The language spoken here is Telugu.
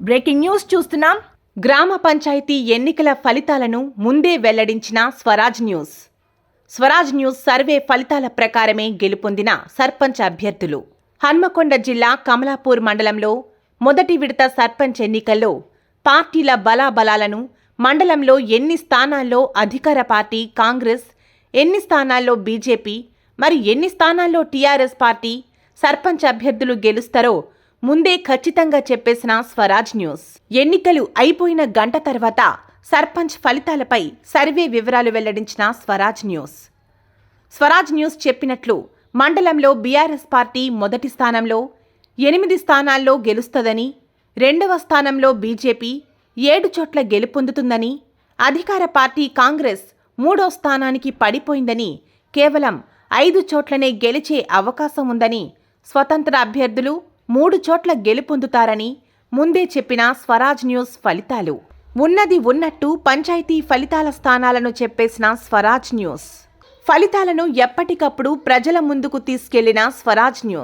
బ్రేకింగ్ న్యూస్ చూస్తున్నాం. గ్రామ పంచాయతీ ఎన్నికల ఫలితాలను ముందే వెల్లడించిన Swaraj news. Swaraj news survey ఫలితాల ప్రకారమే గెలుపొందిన సర్పంచ్ అభ్యర్థులు. హన్మకొండ జిల్లా కమలాపూర్ మండలంలో మొదటి విడత సర్పంచ్ ఎన్నికల్లో పార్టీల బలాబలాలను, మండలంలో ఎన్ని స్థానాల్లో అధికార పార్టీ కాంగ్రెస్, ఎన్ని స్థానాల్లో బీజేపీ, మరి ఎన్ని స్థానాల్లో టీఆర్ఎస్ పార్టీ సర్పంచ్ అభ్యర్థులు గెలుస్తారో ముందే ఖచ్చితంగా చెప్పేసిన స్వరాజ్ న్యూస్. ఎన్నికలు అయిపోయిన గంట తర్వాత సర్పంచ్ ఫలితాలపై సర్వే వివరాలు వెల్లడించిన స్వరాజ్ న్యూస్. స్వరాజ్ న్యూస్ చెప్పినట్లు మండలంలో బీఆర్ఎస్ పార్టీ మొదటి స్థానంలో 8 స్థానాల్లో గెలుస్తుందని, రెండవ స్థానంలో బీజేపీ 7 చోట్ల గెలుపొందుతుందని, అధికార పార్టీ కాంగ్రెస్ 3వ స్థానానికి పడిపోయిందని, కేవలం 5 చోట్లనే గెలిచే అవకాశం ఉందని, స్వతంత్ర అభ్యర్థులు 3 చోట్ల గెలుపొందుతారని ముందే చెప్పిన స్వరాజ్ న్యూస్ ఫలితాలు. ఉన్నది ఉన్నట్టు పంచాయతీ ఫలితాల స్థానాలను చెప్పేసిన స్వరాజ్ న్యూస్. ఫలితాలను ఎప్పటికప్పుడు ప్రజల ముందుకు తీసుకెళ్లిన స్వరాజ్ న్యూస్.